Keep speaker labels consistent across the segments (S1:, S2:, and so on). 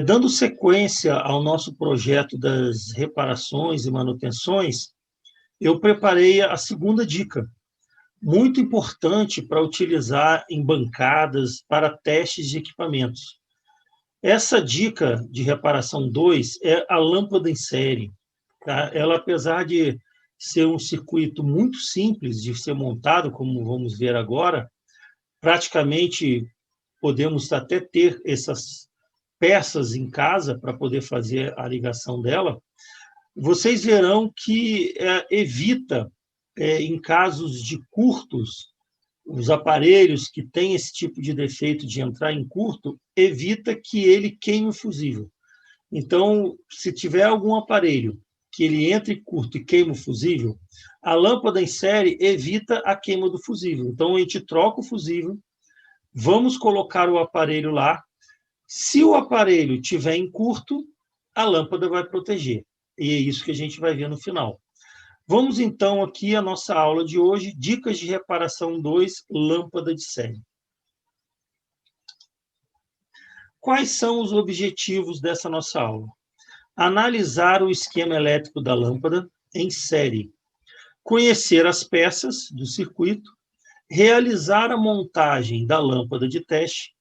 S1: Dando sequência ao nosso projeto das reparações e manutenções, eu preparei a segunda dica, muito importante para utilizar em bancadas para testes de equipamentos. Essa dica de reparação 2 é a lâmpada em série. Tá? Ela, apesar de ser um circuito muito simples de ser montado, como vamos ver agora, praticamente podemos até ter essas peças em casa para poder fazer a ligação dela. Vocês verão que evita, em casos de curtos, os aparelhos que têm esse tipo de defeito de entrar em curto, evita que ele queime o fusível. Então, se tiver algum aparelho que ele entre em curto e queima o fusível, a lâmpada em série evita a queima do fusível. Então, a gente troca o fusível, vamos colocar o aparelho lá. Se o aparelho tiver em curto, a lâmpada vai proteger. E é isso que a gente vai ver no final. Vamos, então, aqui à nossa aula de hoje, dicas de reparação 2, lâmpada de série. Quais são os objetivos dessa nossa aula? Analisar o esquema elétrico da lâmpada em série, conhecer as peças do circuito, realizar a montagem da lâmpada de teste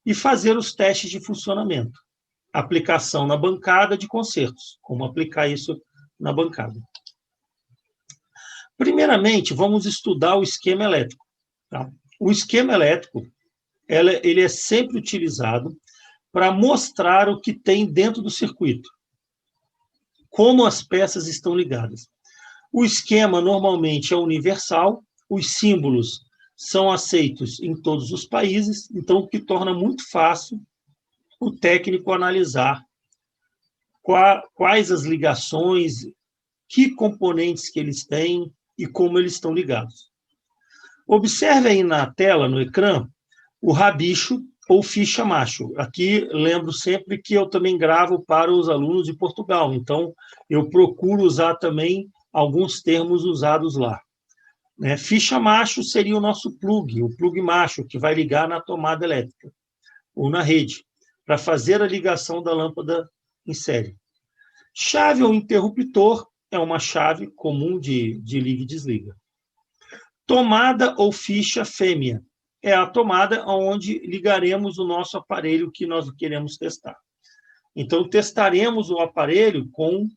S1: e fazer os testes de funcionamento. Aplicação na bancada de concertos, como aplicar isso na bancada. Primeiramente, vamos estudar o esquema elétrico. Tá? O esquema elétrico, ele é sempre utilizado para mostrar o que tem dentro do circuito, como as peças estão ligadas. O esquema normalmente é universal, os símbolos são aceitos em todos os países, então o que torna muito fácil o técnico analisar quais as ligações, que componentes que eles têm e como eles estão ligados. Observe aí na tela, no ecrã, o rabicho ou ficha macho. Aqui, lembro sempre que eu também gravo para os alunos de Portugal, então eu procuro usar também alguns termos usados lá. Ficha macho seria o nosso plug, o plug macho, que vai ligar na tomada elétrica ou na rede, para fazer a ligação da lâmpada em série. Chave ou interruptor é uma chave comum de liga e desliga. Tomada ou ficha fêmea é a tomada onde ligaremos o nosso aparelho que nós queremos testar. Então, testaremos o aparelho com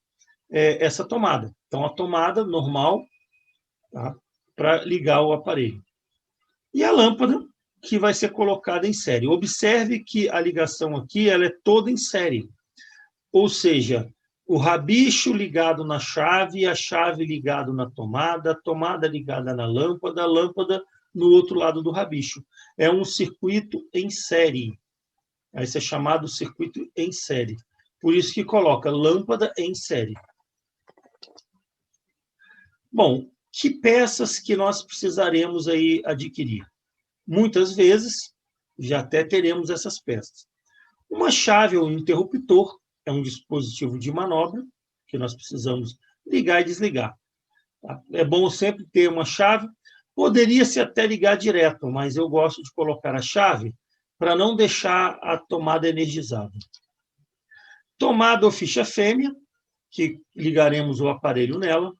S1: essa tomada. Então, a tomada normal, tá, para ligar o aparelho. E a lâmpada, que vai ser colocada em série. Observe que a ligação aqui ela é toda em série. Ou seja, o rabicho ligado na chave, a chave ligada na tomada, a tomada ligada na lâmpada, a lâmpada no outro lado do rabicho. É um circuito em série. Esse é chamado circuito em série. Por isso que coloca lâmpada em série. Bom, que peças que nós precisaremos aí adquirir? Muitas vezes, já até teremos essas peças. Uma chave ou um interruptor é um dispositivo de manobra que nós precisamos ligar e desligar. Tá? É bom sempre ter uma chave. Poderia-se até ligar direto, mas eu gosto de colocar a chave para não deixar a tomada energizada. Tomada ou ficha fêmea, que ligaremos o aparelho nela.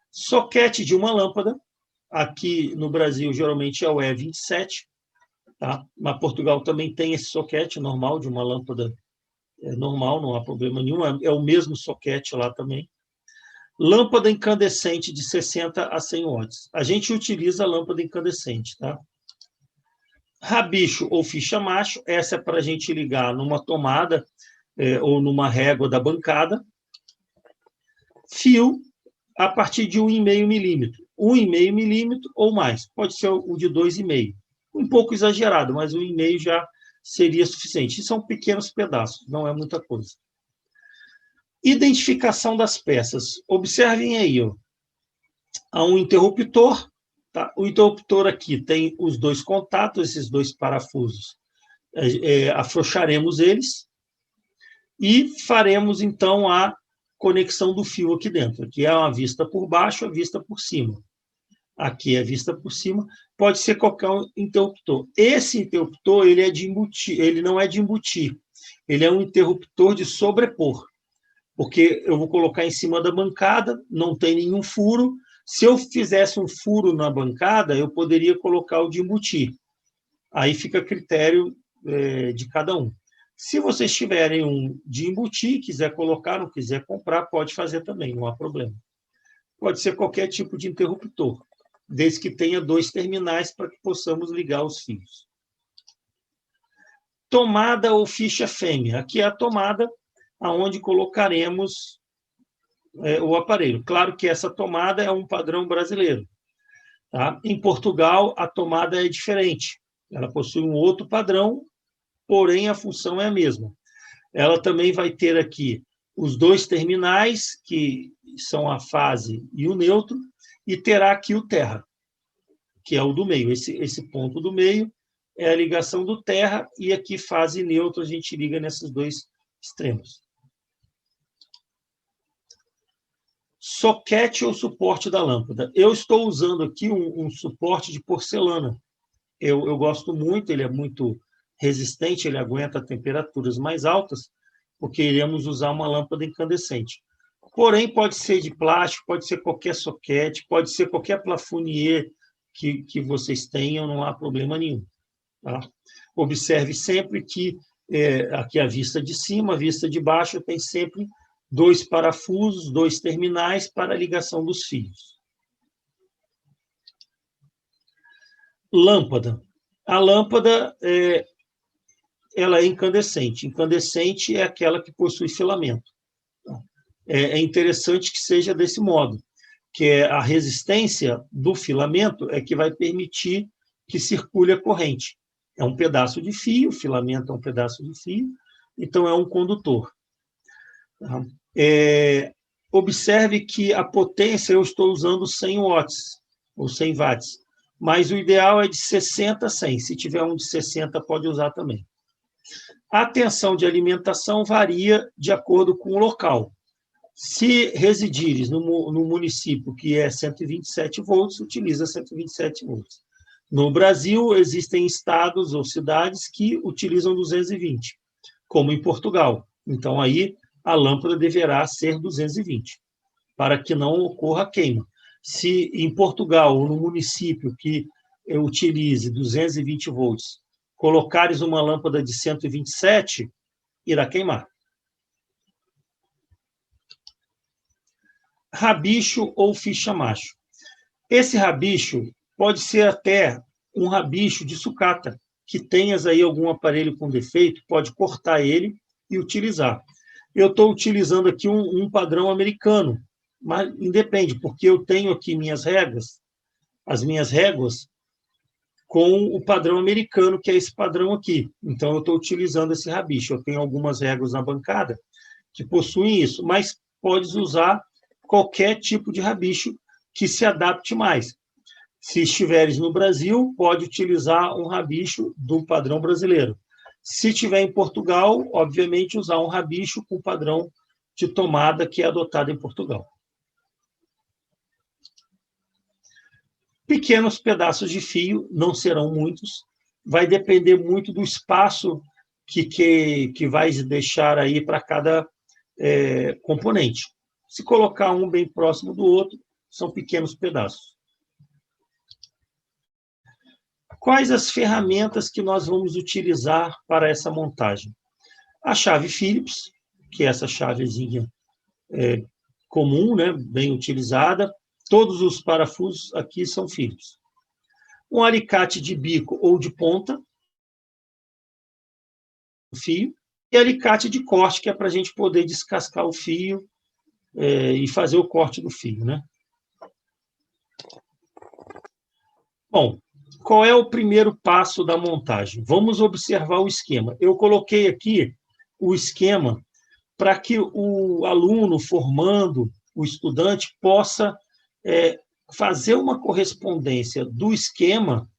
S1: Soquete de uma lâmpada. Aqui no Brasil, geralmente é o E27. Tá? Na Portugal também tem esse soquete normal de uma lâmpada normal, não há problema nenhum. É o mesmo soquete lá também. Lâmpada incandescente de 60 a 100 watts. A gente utiliza a lâmpada incandescente, tá? Rabicho ou ficha macho, essa é para a gente ligar numa tomada ou numa régua da bancada. Fio a partir de 1,5 milímetro. 1,5 milímetro ou mais. Pode ser o de 2,5. Um pouco exagerado, mas 1,5 já seria suficiente. E são pequenos pedaços, não é muita coisa. Identificação das peças. Observem aí, ó. Há um interruptor. Tá? O interruptor aqui tem os dois contatos, esses dois parafusos. Afrouxaremos eles e faremos, então, a conexão do fio aqui dentro. Aqui é uma vista por baixo, a vista por cima. Aqui é a vista por cima. Pode ser qualquer interruptor. Esse interruptor ele é de embutir, ele não é de embutir. Ele é um interruptor de sobrepor, porque eu vou colocar em cima da bancada, não tem nenhum furo. Se eu fizesse um furo na bancada, eu poderia colocar o de embutir. Aí fica a critério de cada um. Se vocês tiverem um de embutir, quiser colocar, não quiser comprar, pode fazer também, não há problema. Pode ser qualquer tipo de interruptor, desde que tenha 2 terminais para que possamos ligar os fios. Tomada ou ficha fêmea. Aqui é a tomada aonde colocaremos o aparelho. Claro que essa tomada é um padrão brasileiro. Tá? Em Portugal, a tomada é diferente. Ela possui um outro padrão, porém a função é a mesma. Ela também vai ter aqui os 2 terminais, que são a fase e o neutro, e terá aqui o terra, que é o do meio. Esse ponto do meio é a ligação do terra, e aqui fase e neutro a gente liga nesses 2 extremos. Soquete ou suporte da lâmpada. Eu estou usando aqui um suporte de porcelana. Eu gosto muito, ele é muito resistente, ele aguenta temperaturas mais altas, porque iremos usar uma lâmpada incandescente. Porém, pode ser de plástico, pode ser qualquer soquete, pode ser qualquer plafonier que vocês tenham, não há problema nenhum. Tá? Observe sempre que aqui a vista de cima, a vista de baixo, tem sempre 2 parafusos, 2 terminais para a ligação dos fios. Lâmpada. A lâmpada ela é incandescente. Incandescente é aquela que possui filamento. É interessante que seja desse modo, que a resistência do filamento é que vai permitir que circule a corrente. É um pedaço de fio, o filamento é um pedaço de fio, então é um condutor. Observe que a potência eu estou usando 100 watts, ou 100 watts, mas o ideal é de 60 a 100. Se tiver um de 60, pode usar também. A tensão de alimentação varia de acordo com o local. Se residires no município que é 127 volts, utiliza 127 volts. No Brasil, existem estados ou cidades que utilizam 220, como em Portugal. Então, aí, a lâmpada deverá ser 220, para que não ocorra queima. Se em Portugal, ou no município que utilize 220 volts, colocares uma lâmpada de 127, irá queimar. Rabicho ou ficha macho. Esse rabicho pode ser até um rabicho de sucata, que tenhas aí algum aparelho com defeito, pode cortar ele e utilizar. Eu estou utilizando aqui um padrão americano, mas independe, porque eu tenho aqui as minhas réguas, com o padrão americano, que é esse padrão aqui. Então, eu estou utilizando esse rabicho. Eu tenho algumas réguas na bancada que possuem isso, mas podes usar qualquer tipo de rabicho que se adapte mais. Se estiveres no Brasil, pode utilizar um rabicho do padrão brasileiro. Se estiver em Portugal, obviamente, usar um rabicho com o padrão de tomada que é adotado em Portugal. Pequenos pedaços de fio, não serão muitos, vai depender muito do espaço que vai deixar aí para cada componente. Se colocar um bem próximo do outro, são pequenos pedaços. Quais as ferramentas que nós vamos utilizar para essa montagem? A chave Phillips, que é essa chavezinha comum, né, bem utilizada. Todos os parafusos aqui são Phillips. Um alicate de bico ou de ponta, fio, e alicate de corte, que é para a gente poder descascar o fio e fazer o corte do fio, né? Bom, qual é o primeiro passo da montagem? Vamos observar o esquema. Eu coloquei aqui o esquema para que o aluno formando, o estudante, possa fazer uma correspondência do esquema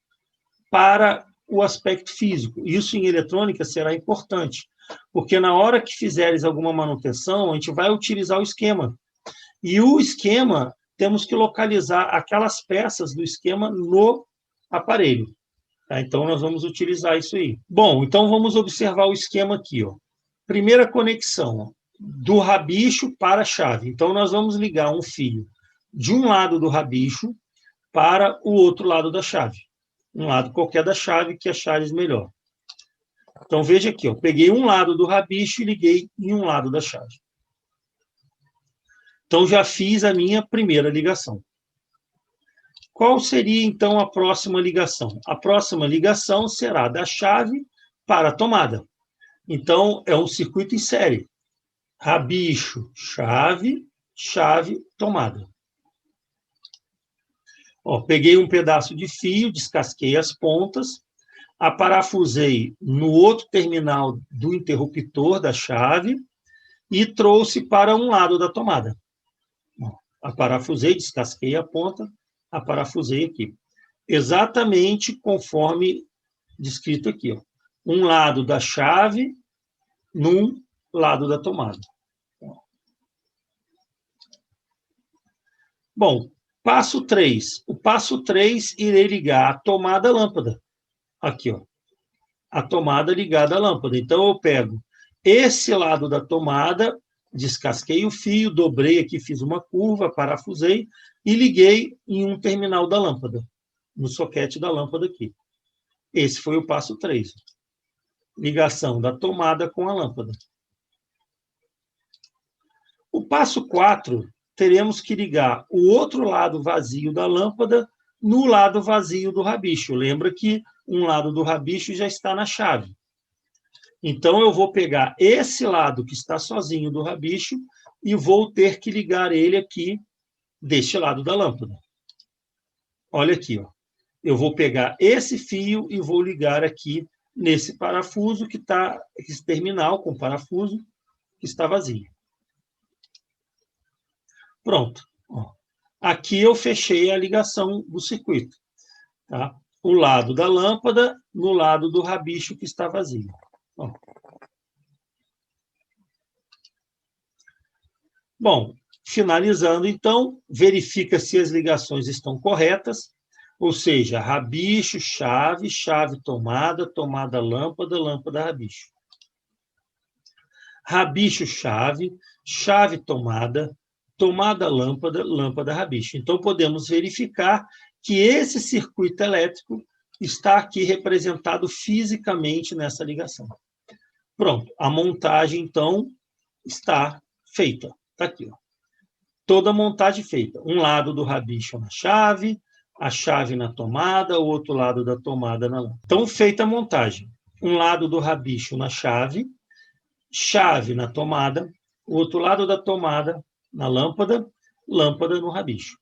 S1: para o aspecto físico. Isso em eletrônica será importante, porque na hora que fizeres alguma manutenção, a gente vai utilizar o esquema. E o esquema, temos que localizar aquelas peças do esquema no aparelho. Tá? Então, nós vamos utilizar isso aí. Bom, então vamos observar o esquema aqui. Ó. Primeira conexão, do rabicho para a chave. Então, nós vamos ligar um fio de um lado do rabicho para o outro lado da chave. Um lado qualquer da chave que achares melhor. Então, veja aqui, eu peguei um lado do rabicho e liguei em um lado da chave. Então, já fiz a minha primeira ligação. Qual seria, então, a próxima ligação? A próxima ligação será da chave para a tomada. Então, é um circuito em série. Rabicho, chave, chave, tomada. Ó, peguei um pedaço de fio, descasquei as pontas, aparafusei no outro terminal do interruptor da chave e trouxe para um lado da tomada. Aparafusei, descasquei a ponta, aparafusei aqui. Exatamente conforme descrito aqui. Ó. Um lado da chave, num lado da tomada. Bom, passo 3. O passo 3, irei ligar a tomada à lâmpada. Aqui, ó. A tomada ligada à lâmpada. Então, eu pego esse lado da tomada, descasquei o fio, dobrei aqui, fiz uma curva, parafusei e liguei em um terminal da lâmpada, no soquete da lâmpada aqui. Esse foi o passo 3. Ligação da tomada com a lâmpada. O passo 4, teremos que ligar o outro lado vazio da lâmpada no lado vazio do rabicho. Lembra que um lado do rabicho já está na chave. Então, eu vou pegar esse lado que está sozinho do rabicho e vou ter que ligar ele aqui deste lado da lâmpada. Olha aqui, ó. Eu vou pegar esse fio e vou ligar aqui nesse parafuso que está, esse terminal com parafuso que está vazio. Pronto. Ó. Aqui eu fechei a ligação do circuito. Tá? O lado da lâmpada no lado do rabicho que está vazio. Ó. Bom, finalizando, então, verifica se as ligações estão corretas, ou seja, rabicho, chave, chave, tomada, tomada, lâmpada, lâmpada, rabicho. Rabicho, chave, chave, tomada, tomada, lâmpada, lâmpada, rabicho. Então, podemos verificar que esse circuito elétrico está aqui representado fisicamente nessa ligação. Pronto, a montagem, então, está feita. Está aqui, ó. Toda a montagem feita. Um lado do rabicho na chave, a chave na tomada, o outro lado da tomada na lâmpada. Então, feita a montagem. Um lado do rabicho na chave, chave na tomada, o outro lado da tomada na lâmpada, lâmpada no rabicho.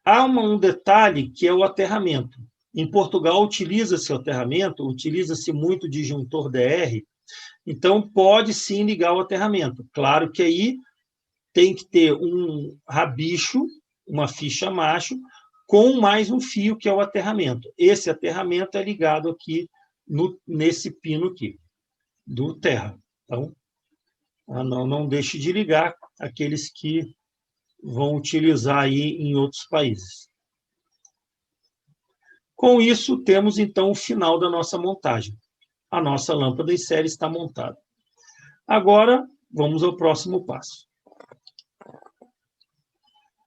S1: Há um detalhe que é o aterramento. Em Portugal, utiliza-se o aterramento, utiliza-se muito disjuntor DR, então pode sim ligar o aterramento. Claro que aí tem que ter um rabicho, uma ficha macho, com mais um fio, que é o aterramento. Esse aterramento é ligado aqui nesse pino aqui, do terra. Então, não deixe de ligar aqueles que vão utilizar aí em outros países. Com isso, temos, então, o final da nossa montagem. A nossa lâmpada em série está montada. Agora, vamos ao próximo passo.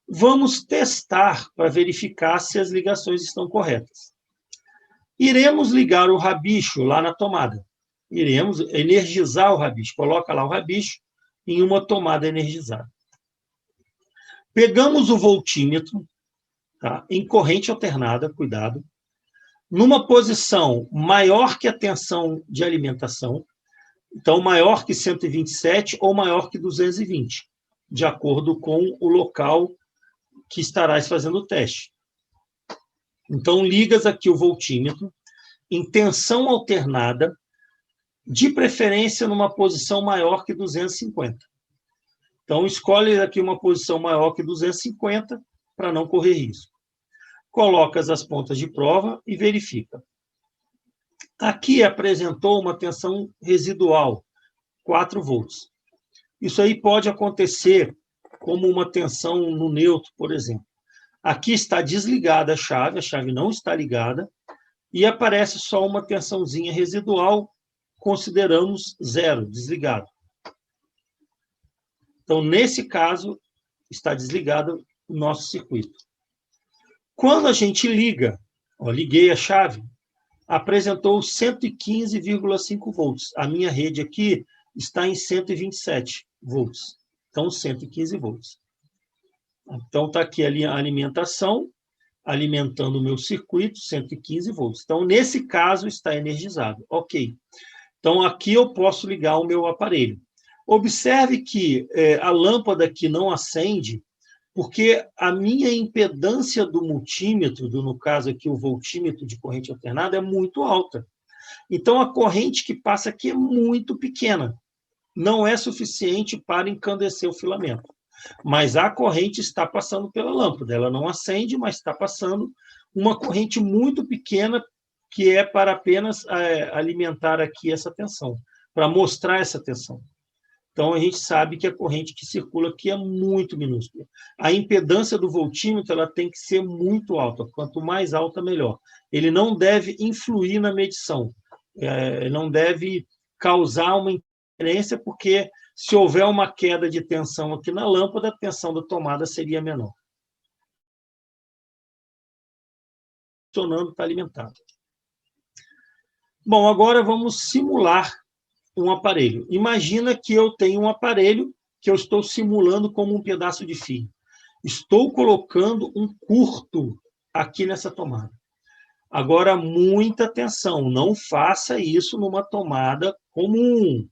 S1: Vamos testar para verificar se as ligações estão corretas. Iremos ligar o rabicho lá na tomada. Iremos energizar o rabicho. Coloca lá o rabicho em uma tomada energizada. Pegamos o voltímetro, tá? Em corrente alternada, cuidado, numa posição maior que a tensão de alimentação, então maior que 127 ou maior que 220, de acordo com o local que estarás fazendo o teste. Então, ligas aqui o voltímetro em tensão alternada, de preferência numa posição maior que 250. Então, escolhe aqui uma posição maior que 250 para não correr risco. Colocas as pontas de prova e verifica. Aqui apresentou uma tensão residual, 4 volts. Isso aí pode acontecer como uma tensão no neutro, por exemplo. Aqui está desligada a chave não está ligada, e aparece só uma tensãozinha residual, consideramos zero, desligado. Então, nesse caso, está desligado o nosso circuito. Quando a gente liga, ó, liguei a chave, apresentou 115,5 volts. A minha rede aqui está em 127 volts. Então, 115 volts. Então, está aqui a alimentação, alimentando o meu circuito, 115 volts. Então, nesse caso, está energizado. Ok. Então, aqui eu posso ligar o meu aparelho. Observe que a lâmpada aqui não acende, porque a minha impedância do multímetro, no caso aqui o voltímetro de corrente alternada, é muito alta. Então, a corrente que passa aqui é muito pequena. Não é suficiente para encandecer o filamento. Mas a corrente está passando pela lâmpada. Ela não acende, mas está passando uma corrente muito pequena que é para apenas alimentar aqui essa tensão, para mostrar essa tensão. Então, a gente sabe que a corrente que circula aqui é muito minúscula. A impedância do voltímetro ela tem que ser muito alta. Quanto mais alta, melhor. Ele não deve influir na medição. Não deve causar uma interferência, porque se houver uma queda de tensão aqui na lâmpada, a tensão da tomada seria menor. Funcionando, está alimentado. Bom, agora vamos simular um aparelho. Imagina que eu tenho um aparelho que eu estou simulando como um pedaço de fio. Estou colocando um curto aqui nessa tomada. Agora, muita atenção, não faça isso numa tomada comum,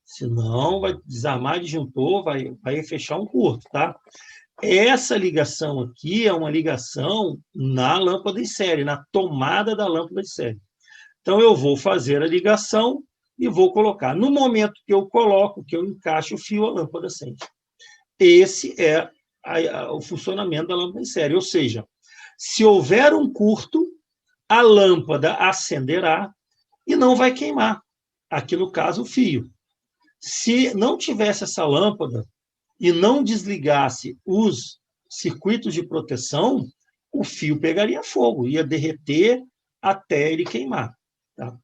S1: senão vai desarmar disjuntor, vai fechar um curto, tá? Essa ligação aqui é uma ligação na lâmpada em série, na tomada da lâmpada de série. Então, eu vou fazer a ligação e vou colocar. No momento que eu coloco, que eu encaixo o fio, a lâmpada acende. Esse é o funcionamento da lâmpada em série. Ou seja, se houver um curto, a lâmpada acenderá e não vai queimar. Aqui, no caso, o fio. Se não tivesse essa lâmpada e não desligasse os circuitos de proteção, o fio pegaria fogo, ia derreter até ele queimar. Tá?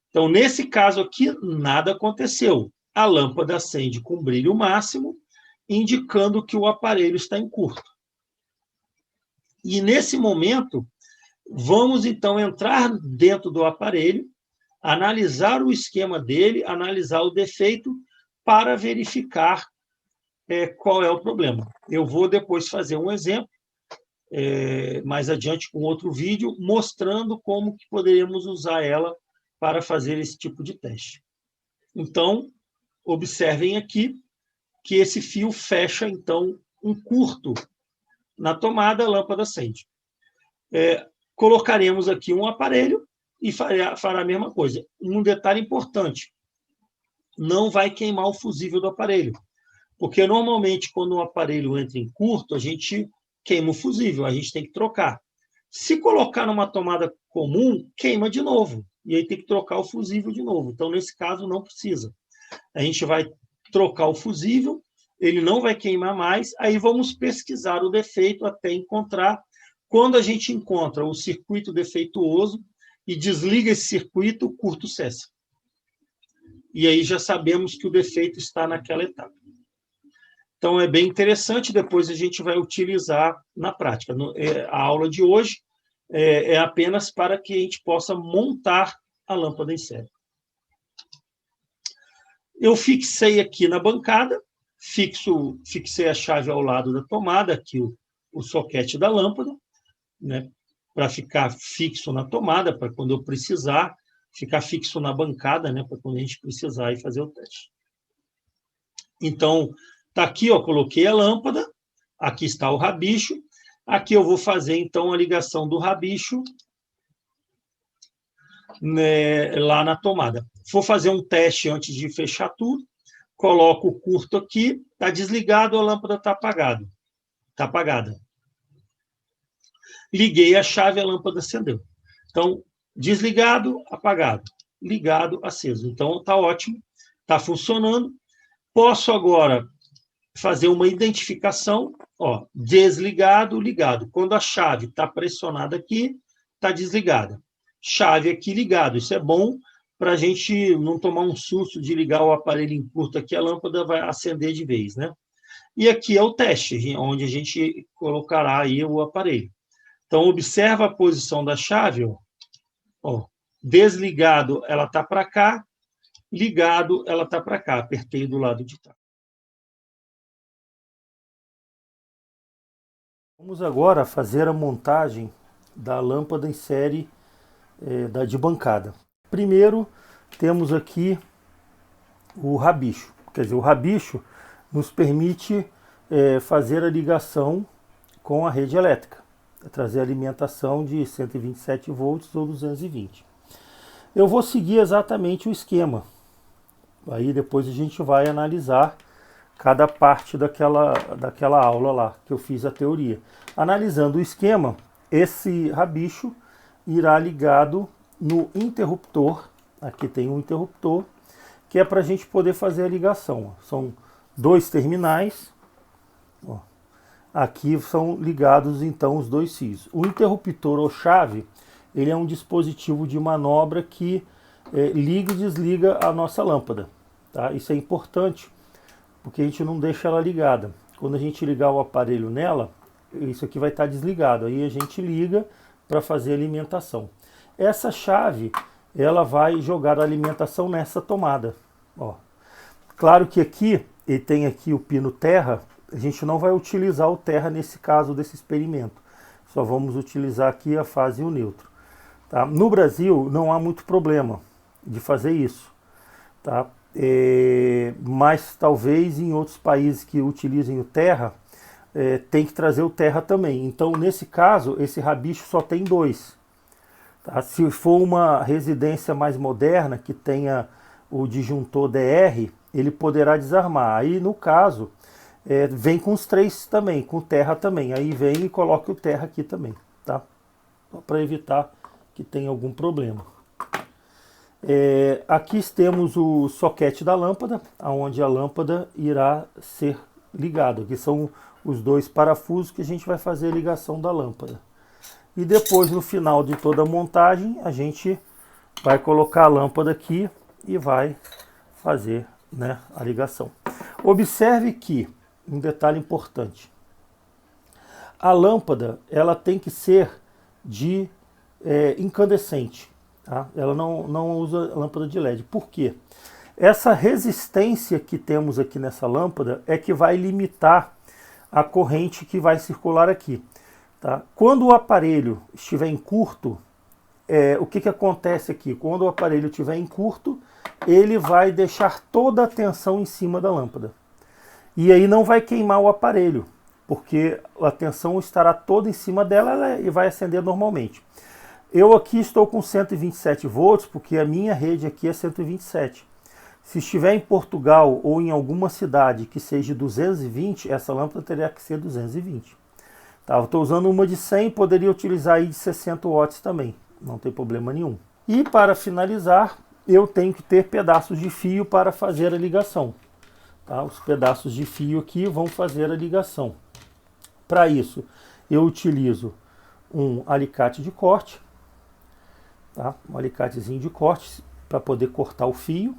S1: Então, nesse caso aqui, nada aconteceu. A lâmpada acende com brilho máximo, indicando que o aparelho está em curto. E, nesse momento, vamos, então, entrar dentro do aparelho, analisar o esquema dele, analisar o defeito, para verificar qual é o problema. Eu vou depois fazer um exemplo, mais adiante com outro vídeo, mostrando como que poderíamos usar ela para fazer esse tipo de teste. Então, observem aqui que esse fio fecha, então, um curto na tomada, a lâmpada acende. Colocaremos aqui um aparelho e fará a mesma coisa. Um detalhe importante, não vai queimar o fusível do aparelho, porque normalmente quando o aparelho entra em curto, a gente queima o fusível, a gente tem que trocar. Se colocar numa tomada comum, queima de novo, e aí tem que trocar o fusível de novo. Então, nesse caso, não precisa. A gente vai trocar o fusível, ele não vai queimar mais, aí vamos pesquisar o defeito até encontrar. Quando a gente encontra o circuito defeituoso e desliga esse circuito, o curto cessa. E aí já sabemos que o defeito está naquela etapa. Então, é bem interessante, depois a gente vai utilizar na prática. A aula de hoje é apenas para que a gente possa montar a lâmpada em série. Eu fixei aqui na bancada, fixei a chave ao lado da tomada, aqui o soquete da lâmpada, né, para ficar fixo na tomada, para quando eu precisar, ficar fixo na bancada, né, para quando a gente precisar e fazer o teste. Então, está aqui, ó, coloquei a lâmpada, aqui está o rabicho, aqui eu vou fazer, então, a ligação do rabicho, né, lá na tomada. Vou fazer um teste antes de fechar tudo, coloco o curto aqui, está desligado, a lâmpada está apagada. Está apagada. Liguei a chave, a lâmpada acendeu. Então, desligado, apagado. Ligado, aceso. Então, está ótimo, está funcionando. Posso agora fazer uma identificação, ó, desligado, ligado. Quando a chave está pressionada aqui, está desligada. Chave aqui ligado. Isso é bom para a gente não tomar um susto de ligar o aparelho em curto aqui, a lâmpada vai acender de vez, né? E aqui é o teste, onde a gente colocará aí o aparelho. Então, observa a posição da chave, ó. Desligado, ela está para cá, ligado, ela está para cá. Apertei do lado de cá. Vamos agora fazer a montagem da lâmpada em série de bancada. Primeiro, temos aqui o rabicho. Quer dizer, o rabicho nos permite fazer a ligação com a rede elétrica, trazer alimentação de 127 volts ou 220. Eu vou seguir exatamente o esquema. Aí depois a gente vai analisar cada parte daquela aula lá, que eu fiz a teoria. Analisando o esquema, esse rabicho irá ligado no interruptor. Aqui tem um interruptor, que é para a gente poder fazer a ligação. São dois terminais. Ó. Aqui são ligados então os dois fios. O interruptor ou chave, ele é um dispositivo de manobra que liga e desliga a nossa lâmpada. Tá? Isso é importante, porque a gente não deixa ela ligada. Quando a gente ligar o aparelho nela, isso aqui vai estar desligado. Aí a gente liga para fazer a alimentação. Essa chave, ela vai jogar a alimentação nessa tomada. Ó. Claro que aqui, ele tem aqui o pino terra, a gente não vai utilizar o terra nesse caso desse experimento. Só vamos utilizar aqui a fase e o neutro. Tá? No Brasil, não há muito problema de fazer isso. Tá? Mas talvez em outros países que utilizem o terra, tem que trazer o terra também. Então, nesse caso, esse rabicho só tem dois. Tá? Se for uma residência mais moderna, que tenha o disjuntor DR, ele poderá desarmar. Aí, no caso, vem com os três também, com terra também. Aí vem e coloca o terra aqui também, tá? Para evitar que tenha algum problema. Aqui temos o soquete da lâmpada, onde a lâmpada irá ser ligada. Aqui são os dois parafusos que a gente vai fazer a ligação da lâmpada. E depois, no final de toda a montagem, a gente vai colocar a lâmpada aqui e vai fazer, né, a ligação. Observe que, um detalhe importante, a lâmpada ela tem que ser de incandescente. Tá? Ela não usa lâmpada de LED. Por quê? Essa resistência que temos aqui nessa lâmpada é que vai limitar a corrente que vai circular aqui. Tá? Quando o aparelho estiver em curto, o que acontece aqui? Quando o aparelho estiver em curto, ele vai deixar toda a tensão em cima da lâmpada. E aí não vai queimar o aparelho, porque a tensão estará toda em cima dela e vai acender normalmente. Eu aqui estou com 127 volts, porque a minha rede aqui é 127. Se estiver em Portugal ou em alguma cidade que seja 220, essa lâmpada teria que ser 220. Tá, eu estou usando uma de 100, poderia utilizar aí de 60 watts também, não tem problema nenhum. E para finalizar, eu tenho que ter pedaços de fio para fazer a ligação. Tá? Os pedaços de fio aqui vão fazer a ligação. Para isso, eu utilizo um alicate de corte, tá? Um alicatezinho de corte para poder cortar o fio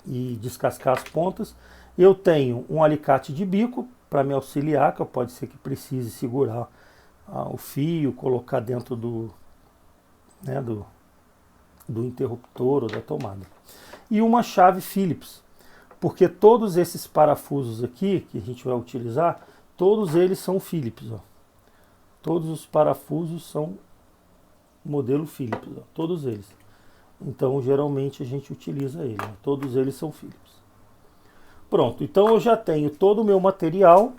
S1: e descascar as pontas. Eu tenho um alicate de bico para me auxiliar, que pode ser que precise segurar o fio, colocar dentro do interruptor ou da tomada. E uma chave Phillips, porque todos esses parafusos aqui que a gente vai utilizar, todos eles são Phillips. Ó. Todos os parafusos são modelo Phillips, ó, todos eles. Então, geralmente a gente utiliza ele. Ó, todos eles são Phillips. Pronto, então eu já tenho todo o meu material.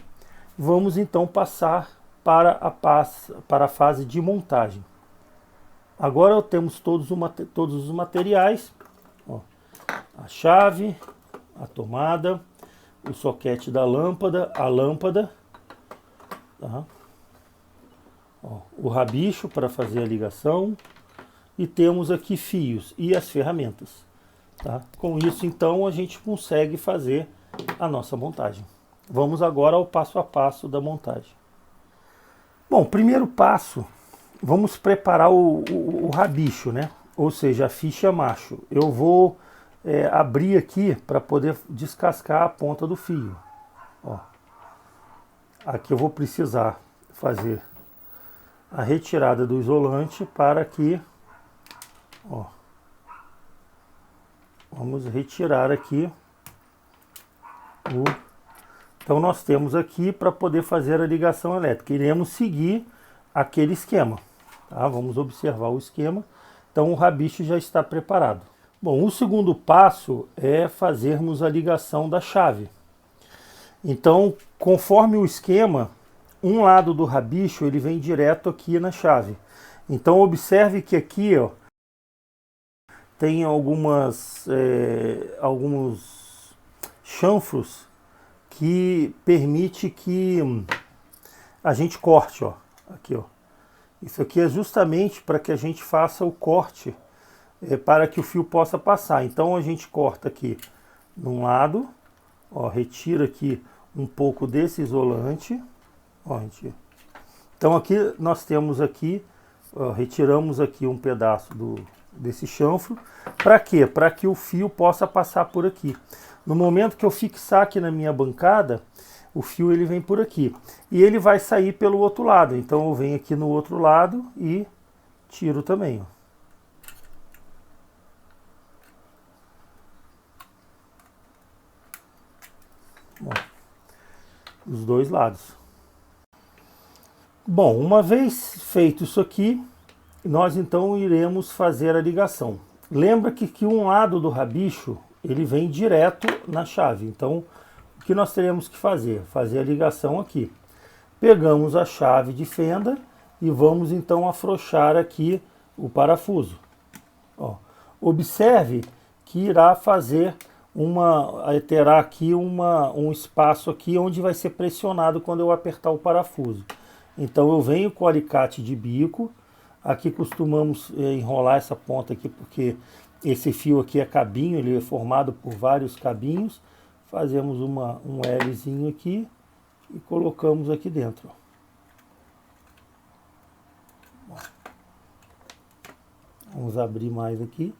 S1: Vamos então passar para a fase de montagem. Agora temos todos os materiais. Ó, a chave, a tomada, o soquete da lâmpada, a lâmpada, tá? Ó, o rabicho para fazer a ligação, e temos aqui fios e as ferramentas. Tá? Com isso, então, a gente consegue fazer a nossa montagem. Vamos agora ao passo a passo da montagem. Bom, primeiro passo, vamos preparar o rabicho, né? ou seja, a ficha macho. Eu vou abrir aqui para poder descascar a ponta do fio. Ó. Aqui eu vou precisar fazer a retirada do isolante para que, ó, vamos retirar aqui Então nós temos aqui para poder fazer a ligação elétrica. Iremos seguir aquele esquema, tá? Vamos observar o esquema. Então o rabicho já está preparado. Bom, o segundo passo é fazermos a ligação da chave. Então, conforme o esquema, um lado do rabicho ele vem direto aqui na chave. Então observe que aqui, ó, tem alguns chanfros que permite que a gente corte, ó, aqui, ó. Isso aqui é justamente para que a gente faça o corte para que o fio possa passar. Então a gente corta aqui num lado, ó, retira aqui um pouco desse isolante, ó, gente. Então aqui nós temos aqui, ó, retiramos aqui um pedaço desse chanfro. Para quê? Para que o fio possa passar por aqui. No momento que eu fixar aqui na minha bancada, o fio ele vem por aqui. E ele vai sair pelo outro lado. Então eu venho aqui no outro lado e tiro também, ó. Bom, os dois lados. Bom, uma vez feito isso aqui, nós então iremos fazer a ligação. Lembra que um lado do rabicho ele vem direto na chave. Então, o que nós teremos que fazer? Fazer a ligação aqui. Pegamos a chave de fenda e vamos então afrouxar aqui o parafuso. Ó, observe que irá fazer terá aqui um espaço aqui onde vai ser pressionado quando eu apertar o parafuso. Então eu venho com o alicate de bico. Aqui costumamos enrolar essa ponta aqui porque esse fio aqui é cabinho, ele é formado por vários cabinhos. Fazemos um Lzinho aqui e colocamos aqui dentro. Vamos abrir mais aqui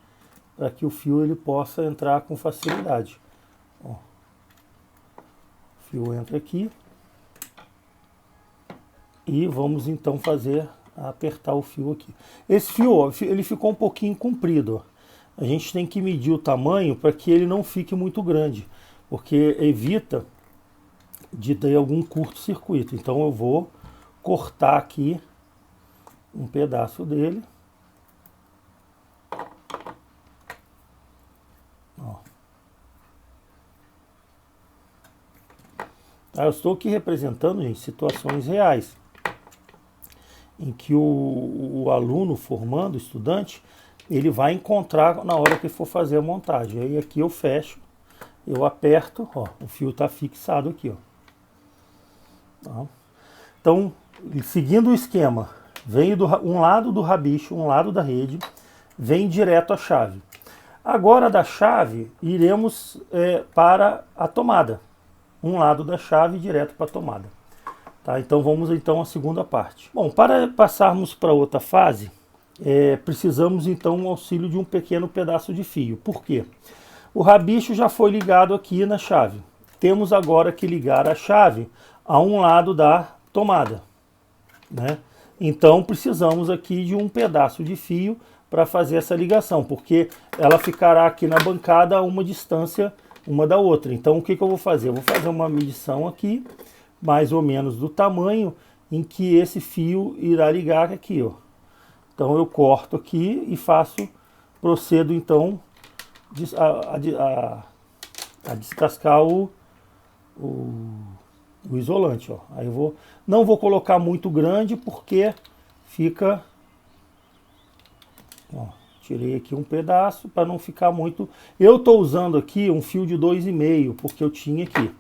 S1: para que o fio ele possa entrar com facilidade. Ó. O fio entra aqui e vamos então apertar o fio aqui. Esse fio, ó, ele ficou um pouquinho comprido, ó. A gente tem que medir o tamanho para que ele não fique muito grande, porque evita de ter algum curto-circuito. Então eu vou cortar aqui um pedaço dele. Ó. Eu estou aqui representando, gente, situações reais em que o aluno formando, o estudante, ele vai encontrar na hora que for fazer a montagem. Aí aqui eu fecho, eu aperto, ó, o fio está fixado aqui, ó. Tá? Então, seguindo o esquema, vem um lado do rabicho, um lado da rede, vem direto à chave. Agora da chave, iremos para a tomada. Um lado da chave direto para a tomada. Tá? Então vamos então à segunda parte. Bom, para passarmos para outra fase, precisamos então do auxílio de um pequeno pedaço de fio. Por quê? O rabicho já foi ligado aqui na chave. Temos agora que ligar a chave a um lado da tomada, né? Então precisamos aqui de um pedaço de fio para fazer essa ligação, porque ela ficará aqui na bancada a uma distância uma da outra. Então o que eu vou fazer? Eu vou fazer uma medição aqui, mais ou menos do tamanho em que esse fio irá ligar aqui, ó. Então eu corto aqui e procedo então a descascar o isolante, ó. Aí não vou colocar muito grande porque fica, ó, tirei aqui um pedaço para não ficar muito. Eu estou usando aqui um fio de 2,5 porque eu tinha aqui,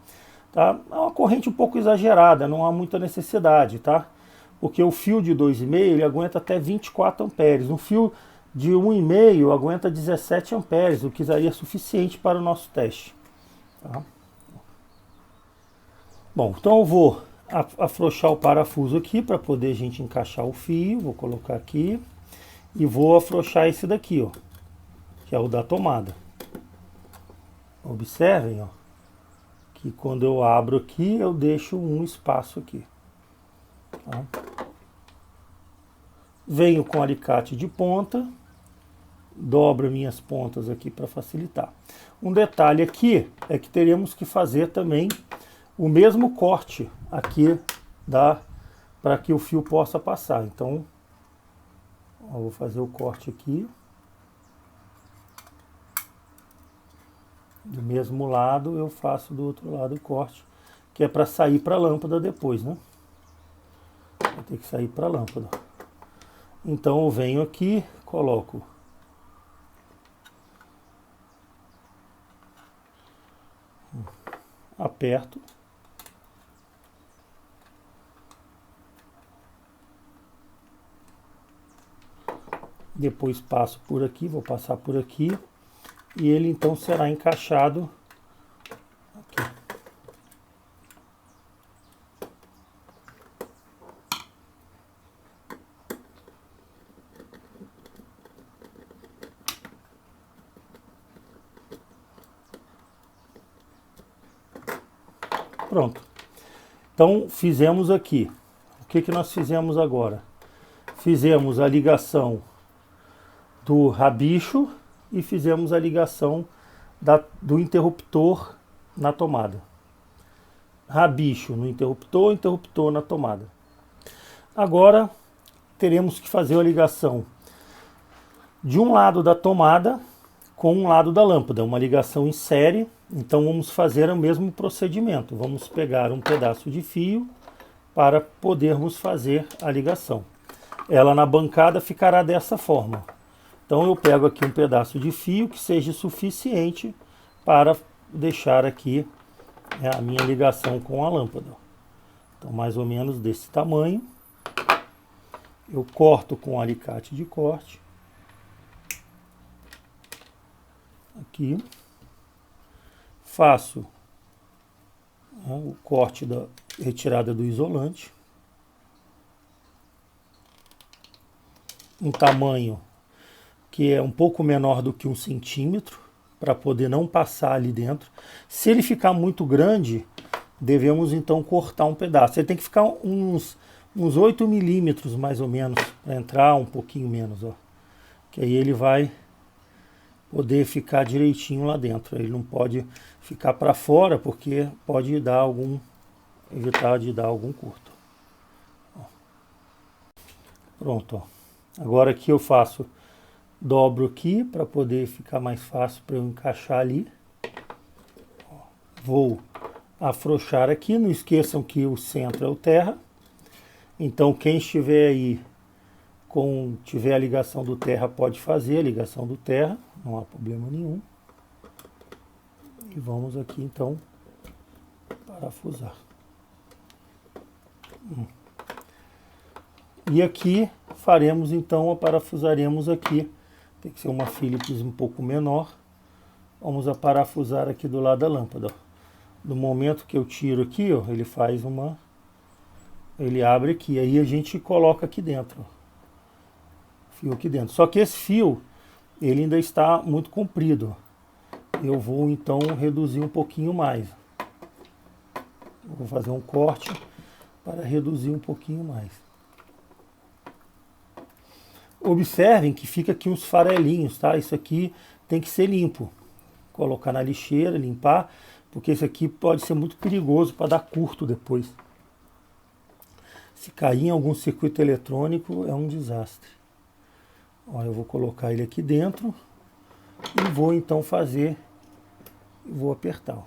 S1: tá? É uma corrente um pouco exagerada, não há muita necessidade, tá? Porque o fio de 2,5 ele aguenta até 24 amperes. Um fio de 1,5 aguenta 17 amperes, o que seria suficiente para o nosso teste. Tá? Bom, então eu vou afrouxar o parafuso aqui para poder a gente encaixar o fio. Vou colocar aqui. e vou afrouxar esse daqui, ó, que é o da tomada. Observem, ó, que quando eu abro aqui, eu deixo um espaço aqui. Tá? Venho com alicate de ponta, dobro minhas pontas aqui para facilitar. Um detalhe aqui é que teremos que fazer também o mesmo corte aqui para que o fio possa passar. Então, eu vou fazer o corte aqui. Do mesmo lado, eu faço do outro lado o corte, que é para sair para a lâmpada depois, né? Vai ter que sair para a lâmpada. Então, eu venho aqui, coloco aperto. Depois passo por aqui, vou passar por aqui. E ele então será encaixado aqui. Pronto. Então fizemos aqui. O que nós fizemos agora? Fizemos a ligação do rabicho e fizemos a ligação do interruptor na tomada. Rabicho no interruptor, interruptor na tomada. Agora teremos que fazer a ligação de um lado da tomada com um lado da lâmpada, uma ligação em série. Então vamos fazer o mesmo procedimento. Vamos pegar um pedaço de fio para podermos fazer a ligação. Ela na bancada ficará dessa forma. Então eu pego aqui um pedaço de fio que seja suficiente para deixar aqui a minha ligação com a lâmpada. Então mais ou menos desse tamanho. Eu corto com o alicate de corte. Aqui. Faço o corte da retirada do isolante. Um tamanho que é um pouco menor do que 1 centímetro, para poder não passar ali dentro. Se ele ficar muito grande, devemos então cortar um pedaço. Ele tem que ficar uns 8 milímetros mais ou menos, para entrar um pouquinho menos, ó. Que aí ele vai poder ficar direitinho lá dentro. Ele não pode ficar para fora, porque pode evitar de dar algum curto. Ó. Pronto, ó. Agora aqui eu dobro aqui para poder ficar mais fácil para eu encaixar ali. Vou afrouxar aqui, não esqueçam que o centro é o terra. Então quem estiver aí tiver a ligação do terra pode fazer a ligação do terra, não há problema nenhum. E vamos aqui então parafusar. E aqui faremos então, parafusaremos aqui. Tem que ser uma Phillips um pouco menor. Vamos parafusar aqui do lado da lâmpada. Ó. No momento que eu tiro aqui, ó, ele faz ele abre aqui. Aí a gente coloca aqui dentro. Ó. Fio aqui dentro. Só que esse fio, ele ainda está muito comprido. Eu vou então reduzir um pouquinho mais. Vou fazer um corte para reduzir um pouquinho mais. Observem que fica aqui uns farelinhos, tá? Isso aqui tem que ser limpo. Colocar na lixeira, limpar, porque isso aqui pode ser muito perigoso para dar curto depois. Se cair em algum circuito eletrônico, é um desastre. Ó, eu vou colocar ele aqui dentro e vou então vou apertar. Ó.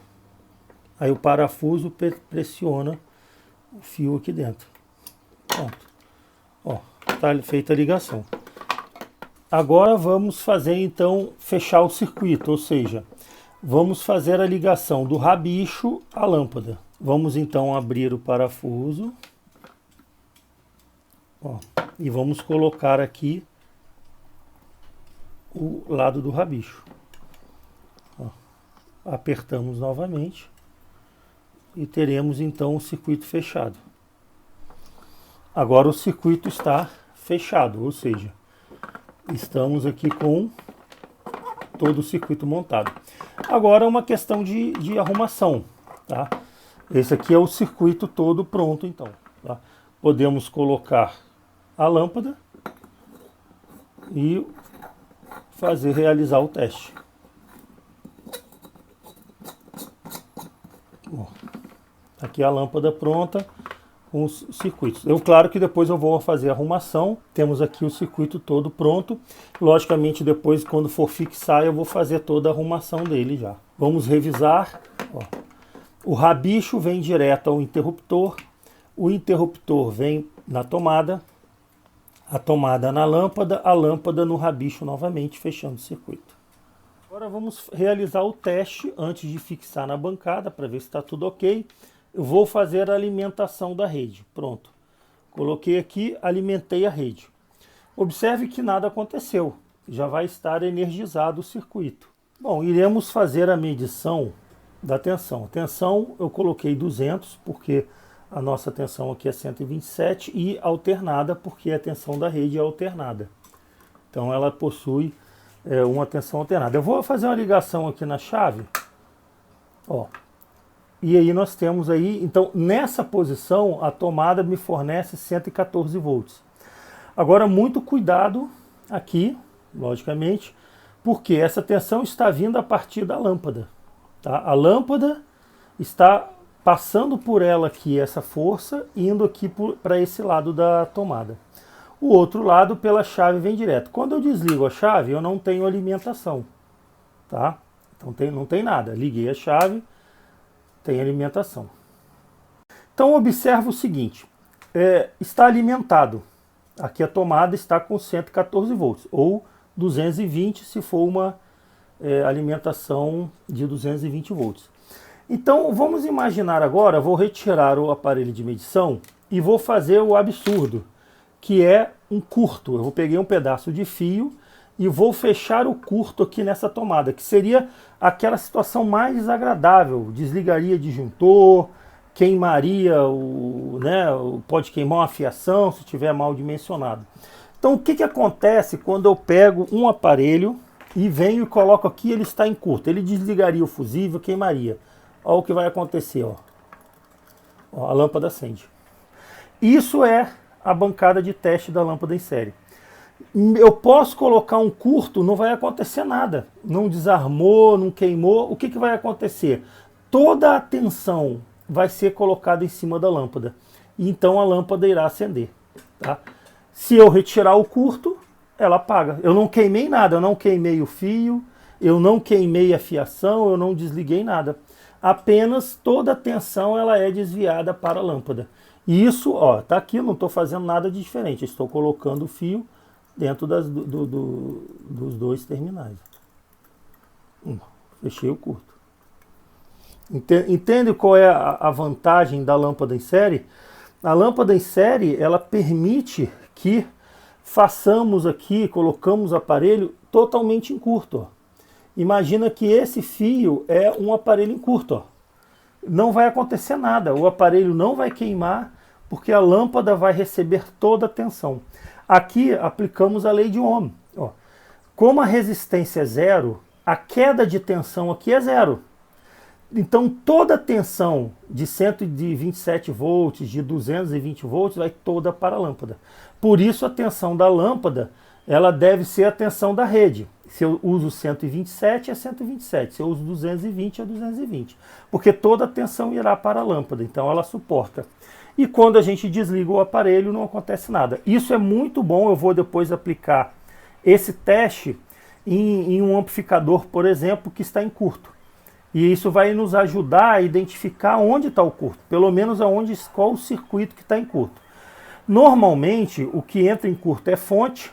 S1: Aí o parafuso pressiona o fio aqui dentro. Pronto. Ó, tá feita a ligação. Agora vamos fazer então, fechar o circuito, ou seja, vamos fazer a ligação do rabicho à lâmpada. Vamos então abrir o parafuso. Ó, e vamos colocar aqui o lado do rabicho. Ó, apertamos novamente e teremos então o circuito fechado. Agora o circuito está fechado, ou seja, Estamos aqui com todo o circuito montado. Agora uma questão de arrumação, tá? Esse aqui é o circuito todo pronto, então. Tá? Podemos colocar a lâmpada e realizar o teste. Bom, aqui a lâmpada pronta com os circuitos. Claro que depois eu vou fazer a arrumação. Temos aqui o circuito todo pronto. Logicamente, depois, quando for fixar, eu vou fazer toda a arrumação dele já. Vamos revisar. Ó. O rabicho vem direto ao interruptor. O interruptor vem na tomada. A tomada na lâmpada. A lâmpada no rabicho novamente, fechando o circuito. Agora vamos realizar o teste antes de fixar na bancada para ver se está tudo ok. Eu vou fazer a alimentação da rede. Pronto. Coloquei aqui, alimentei a rede. Observe que nada aconteceu. Já vai estar energizado o circuito. Bom, iremos fazer a medição da tensão. A tensão eu coloquei 200, porque a nossa tensão aqui é 127, e alternada, porque a tensão da rede é alternada. Então ela possui uma tensão alternada. Eu vou fazer uma ligação aqui na chave. Ó. E aí nós temos aí, então nessa posição a tomada me fornece 114 volts. Agora muito cuidado aqui, logicamente, porque essa tensão está vindo a partir da lâmpada. Tá? A lâmpada está passando por ela aqui essa força, indo aqui para esse lado da tomada. O outro lado pela chave vem direto. Quando eu desligo a chave eu não tenho alimentação. Tá? Então não tem nada, liguei a chave. Tem alimentação. Então observa o seguinte, está alimentado. Aqui a tomada está com 114 volts, ou 220 se for uma alimentação de 220 volts. Então vamos imaginar agora, vou retirar o aparelho de medição e vou fazer o absurdo, que é um curto. Eu peguei um pedaço de fio e vou fechar o curto aqui nessa tomada, que seria aquela situação mais desagradável. Desligaria disjuntor, queimaria, pode queimar uma fiação se estiver mal dimensionado. Então o que acontece quando eu pego um aparelho e venho e coloco aqui, ele está em curto? Ele desligaria o fusível, queimaria. Olha o que vai acontecer. Ó, a lâmpada acende. Isso é a bancada de teste da lâmpada em série. Eu posso colocar um curto, não vai acontecer nada. Não desarmou, não queimou. O que vai acontecer? Toda a tensão vai ser colocada em cima da lâmpada. E então a lâmpada irá acender. Tá? Se eu retirar o curto, ela apaga. Eu não queimei nada, eu não queimei o fio, eu não queimei a fiação, eu não desliguei nada. Apenas toda a tensão ela é desviada para a lâmpada. E isso, ó, tá aqui, eu não estou fazendo nada de diferente. Estou colocando o fio dentro dos dois terminais. Fechei o curto. Entende qual é a vantagem da lâmpada em série? A lâmpada em série, ela permite que façamos aqui, colocamos o aparelho totalmente em curto. Ó. Imagina que esse fio é um aparelho em curto. Ó. Não vai acontecer nada, o aparelho não vai queimar, porque a lâmpada vai receber toda a tensão. Aqui aplicamos a lei de Ohm. Ó. Como a resistência é zero, a queda de tensão aqui é zero. Então toda a tensão de 127 volts, de 220 volts, vai toda para a lâmpada. Por isso a tensão da lâmpada, ela deve ser a tensão da rede. Se eu uso 127, é 127. Se eu uso 220, é 220. Porque toda a tensão irá para a lâmpada, então ela suporta. E quando a gente desliga o aparelho, não acontece nada. Isso é muito bom, eu vou depois aplicar esse teste em um amplificador, por exemplo, que está em curto. E isso vai nos ajudar a identificar onde está o curto, pelo menos qual o circuito que está em curto. Normalmente, o que entra em curto é fonte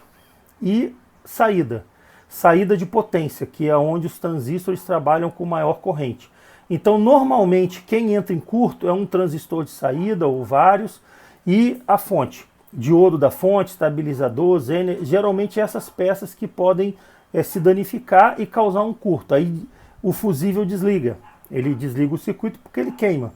S1: e saída. Saída de potência, que é onde os transistores trabalham com maior corrente. Então, normalmente, quem entra em curto é um transistor de saída, ou vários, e a fonte. Diodo da fonte, estabilizador, Zener, geralmente essas peças que podem se danificar e causar um curto. Aí o fusível desliga. Ele desliga o circuito porque ele queima.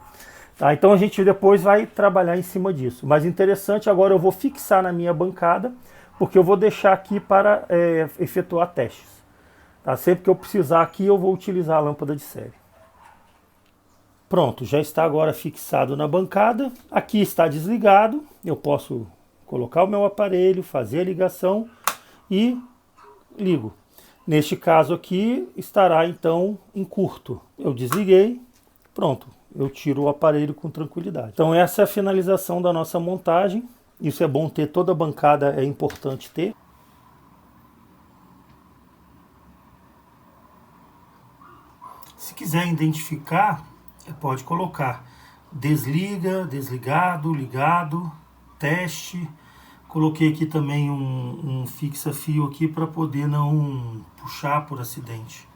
S1: Tá? Então a gente depois vai trabalhar em cima disso. Mas interessante, agora eu vou fixar na minha bancada porque eu vou deixar aqui para efetuar testes. Tá? Sempre que eu precisar aqui, eu vou utilizar a lâmpada de série. Pronto, já está agora fixado na bancada. Aqui está desligado. Eu posso colocar o meu aparelho, fazer a ligação e ligo. Neste caso aqui, estará então em curto. Eu desliguei, pronto, eu tiro o aparelho com tranquilidade. Então essa é a finalização da nossa montagem. Isso é bom ter, toda a bancada é importante ter. Se quiser identificar, pode colocar desliga, desligado, ligado, teste. Coloquei aqui também um fixa-fio aqui para poder não puxar por acidente.